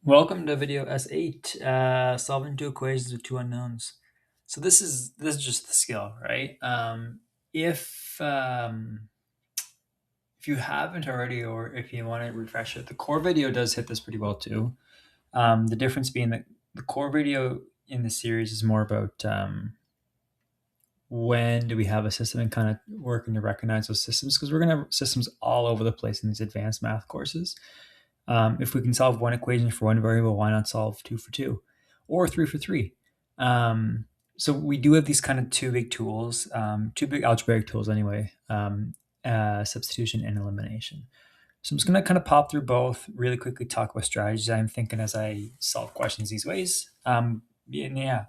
Welcome to video S8, solving two equations with two unknowns. So this is just the skill, right? If you haven't already, or if you want to refresh it, the core video does hit this pretty well too. The difference being that the core video in the series is more about when do we have a system and kind of working to recognize those systems, because we're going to have systems all over the place in these advanced math courses. If we can solve one equation for one variable, why not solve two for two or three for three? So we do have these kind of two big tools, two big algebraic tools anyway, substitution and elimination. So I'm just going to kind of pop through both really quickly, talk about strategies I'm thinking as I solve questions these ways. And a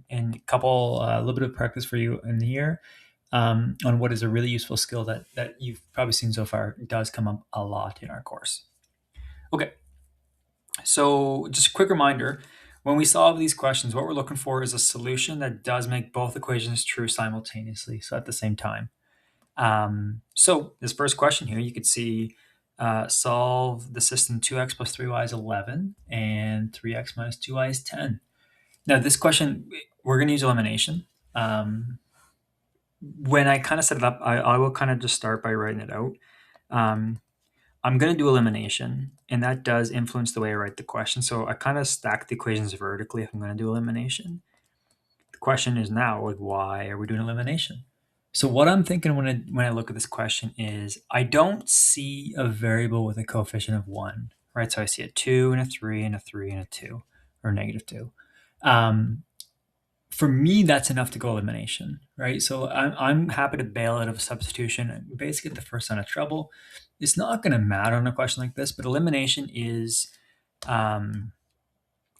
little bit of practice for you in here on what is a really useful skill that you've probably seen so far. It does come up a lot in our course. Okay, so just a quick reminder, when we solve these questions, what we're looking for is a solution that does make both equations true simultaneously, so at the same time. So this first question here, you could see solve the system 2x plus 3y is 11 and 3x minus 2y is 10. Now this question, we're going to use elimination. When I kind of set it up, I will kind of just start by writing it out. I'm going to do elimination, and that does influence the way I write the question. So I kind of stack the equations vertically if I'm going to do elimination. The question is now, like, why are we doing elimination? So what I'm thinking when I look at this question is I don't see a variable with a coefficient of 1, right? So I see a 2 and a 3 and a 3 and a 2, or negative 2. For me, that's enough to go elimination, right? So I'm happy to bail out of substitution and basically get the first sign of trouble. It's not going to matter on a question like this, but elimination is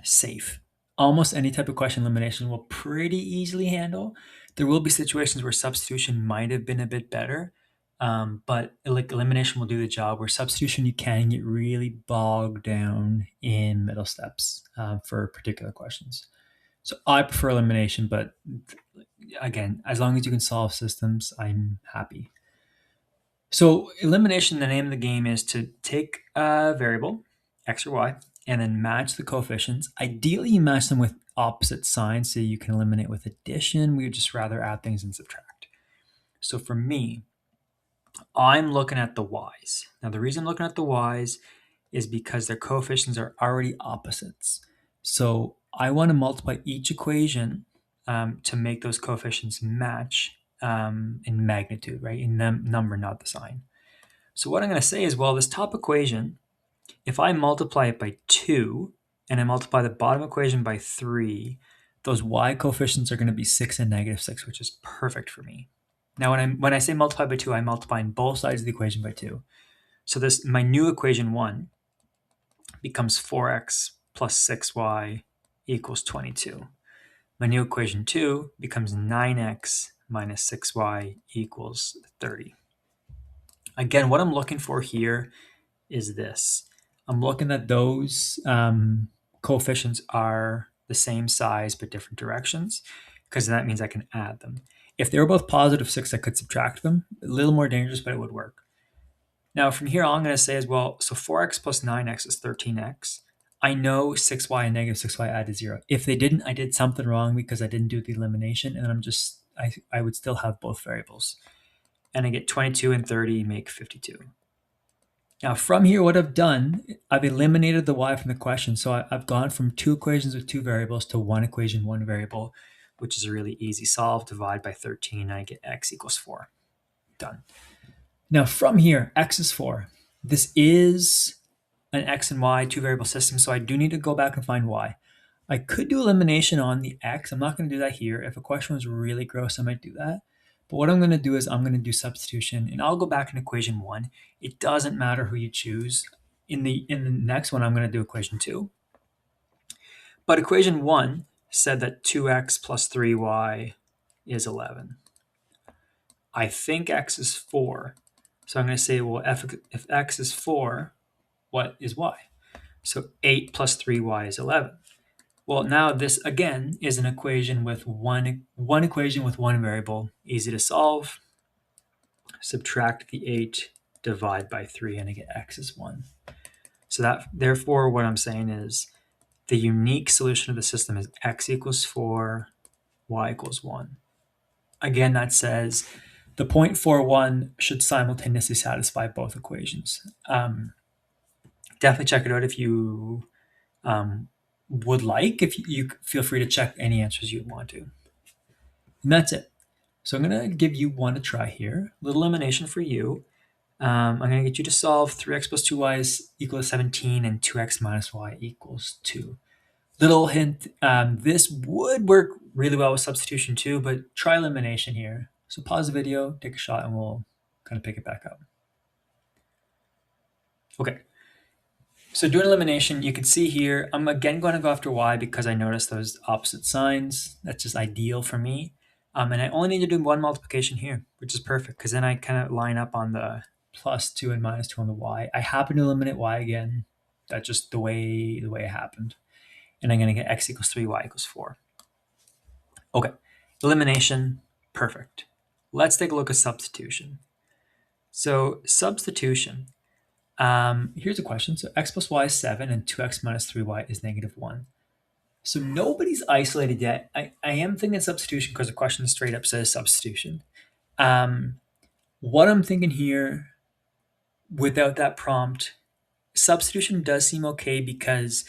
safe. Almost any type of question elimination will pretty easily handle. There will be situations where substitution might have been a bit better, but like elimination will do the job, where substitution you can get really bogged down in middle steps for particular questions. So I prefer elimination, but again, as long as you can solve systems, I'm happy. So elimination, the name of the game is to take a variable, x or y, and then match the coefficients. Ideally, you match them with opposite signs so you can eliminate with addition. We would just rather add things and subtract. So for me, I'm looking at the y's. Now, the reason I'm looking at the y's is because their coefficients are already opposites. So I want to multiply each equation to make those coefficients match in magnitude, right? In number, not the sign. So what I'm going to say is, well, this top equation, if I multiply it by 2 and I multiply the bottom equation by 3, those y coefficients are going to be 6 and negative 6, which is perfect for me. Now, when I say multiply by 2, I'm multiplying both sides of the equation by 2. So my new equation 1 becomes 4x plus 6y equals 22. My new equation 2 becomes 9x minus 6y equals 30. Again, what I'm looking for here is this. I'm looking at those coefficients are the same size but different directions, because that means I can add them. If they were both positive 6, I could subtract them. A little more dangerous, but it would work. Now from here, all I'm going to say is, well, so 4x plus 9x is 13x. I know 6y and negative 6y add to 0. If they didn't, I did something wrong because I didn't do the elimination, and I would still have both variables. And I get 22 and 30 make 52. Now from here, what I've done, I've eliminated the y from the question. So I've gone from two equations with two variables to one equation, one variable, which is a really easy solve. Divide by 13, and I get x equals 4. Done. Now from here, x is 4. This is an x and y two variable system, so I do need to go back and find y. I could do elimination on the x. I'm not going to do that here. If a question was really gross, I might do that. But what I'm going to do is I'm going to do substitution, and I'll go back in equation 1. It doesn't matter who you choose. In the next one, I'm going to do equation 2. But equation 1 said that 2x plus 3y is 11. I think x is 4. So I'm going to say, well, if x is 4, what is y? So 8 plus 3y is 11. Well, now this, again, is an equation with one equation with one variable. Easy to solve. Subtract the 8, divide by 3, and I get x is 1. So that therefore what I'm saying is the unique solution of the system is x equals 4, y equals 1. Again, that says the 0.41 should simultaneously satisfy both equations. Definitely check it out if you would like. If you feel free to check any answers you'd want to. And that's it. So I'm going to give you one to try here. Little elimination for you. I'm going to get you to solve 3x plus 2y is equal to 17 and 2x minus y equals 2. Little hint, this would work really well with substitution too, but try elimination here. So pause the video, take a shot, and we'll kind of pick it back up. Okay. So doing elimination, you can see here, I'm again going to go after y because I noticed those opposite signs. That's just ideal for me. And I only need to do one multiplication here, which is perfect because then I kind of line up on the plus 2 and minus 2 on the y. I happen to eliminate y again. That's just the way it happened. And I'm going to get x equals 3, y equals 4. Okay, elimination, perfect. Let's take a look at substitution. So substitution, here's a question. So x plus y is 7 and 2x minus 3y is negative 1. So nobody's isolated yet. I am thinking substitution because the question straight up says substitution. What I'm thinking here, without that prompt, substitution does seem okay because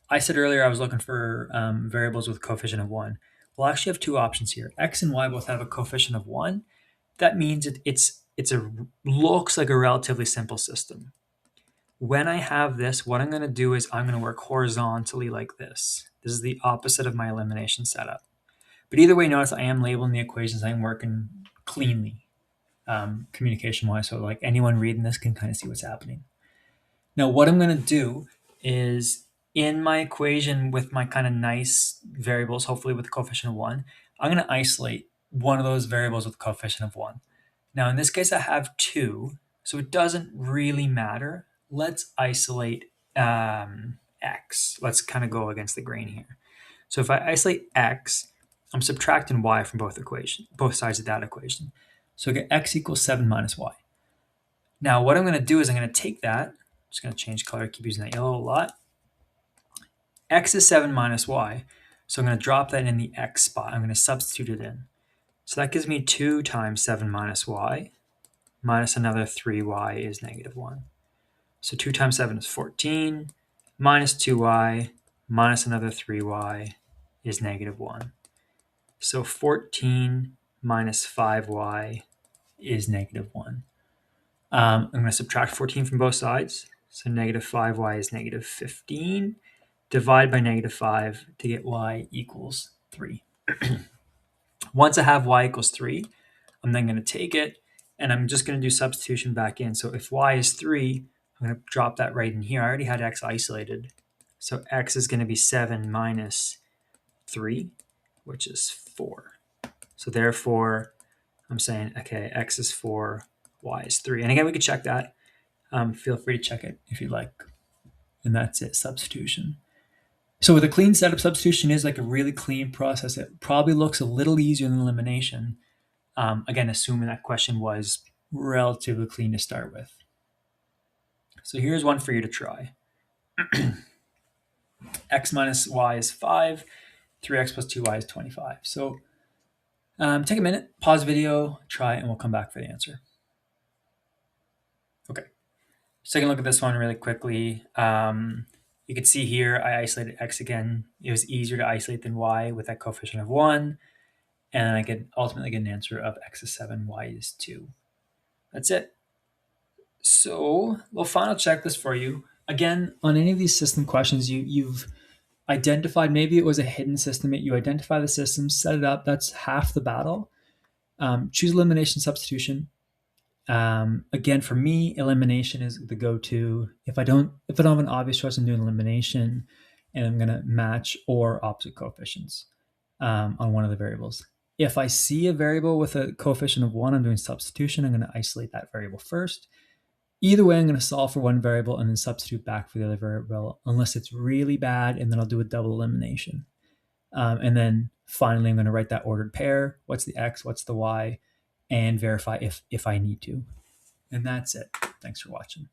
I said earlier I was looking for variables with a coefficient of 1. We'll actually have two options here. X and y both have a coefficient of 1. That means looks like a relatively simple system. When I have this, what I'm going to do is I'm going to work horizontally like this. This is the opposite of my elimination setup. But either way, notice I am labeling the equations. I'm working cleanly, communication-wise, so like anyone reading this can kind of see what's happening. Now, what I'm going to do is in my equation with my kind of nice variables, hopefully with a coefficient of 1, I'm going to isolate one of those variables with a coefficient of 1. Now, in this case, I have 2, so it doesn't really matter. Let's isolate x. Let's kind of go against the grain here. So if I isolate x, I'm subtracting y from both sides of that equation. So I get x equals 7 minus y. Now, what I'm going to do is I'm going to take that. I'm just going to change color. I keep using that yellow a lot. X is 7 minus y. So I'm going to drop that in the x spot. I'm going to substitute it in. So that gives me 2 times 7 minus y minus another 3y is negative 1. So 2 times 7 is 14 minus 2y minus another 3y is negative 1. So 14 minus 5y is negative 1. I'm going to subtract 14 from both sides. So negative 5y is negative 15. Divide by negative 5 to get y equals 3. Once I have y equals 3, I'm then going to take it, and I'm just going to do substitution back in. So if y is 3, I'm going to drop that right in here. I already had x isolated. So x is going to be 7 minus 3, which is 4. So therefore, I'm saying, okay, x is 4, y is 3. And again, we could check that. Feel free to check it if you'd like. And that's it, substitution. So with a clean setup, substitution is like a really clean process. It probably looks a little easier than elimination. Again, assuming that question was relatively clean to start with. So here's one for you to try. X minus y is 5. 3x plus 2y is 25. So take a minute, pause the video, try, and we'll come back for the answer. Okay. So taking a look at this one really quickly. You can see here I isolated x again. It was easier to isolate than y with that coefficient of 1. And I could ultimately get an answer of x is 7, y is 2. That's it. So, well, final checklist for you. Again, on any of these system questions, you've identified, maybe it was a hidden system. You identify the system, set it up. That's half the battle. Choose elimination, substitution. Again, for me, elimination is the go-to. If I don't have an obvious choice, I'm doing elimination, and I'm going to match or opposite coefficients on one of the variables. If I see a variable with a coefficient of 1, I'm doing substitution. I'm going to isolate that variable first. Either way, I'm going to solve for one variable and then substitute back for the other variable, unless it's really bad, and then I'll do a double elimination. And then finally, I'm going to write that ordered pair. What's the x, what's the y, and verify if I need to. And that's it. Thanks for watching.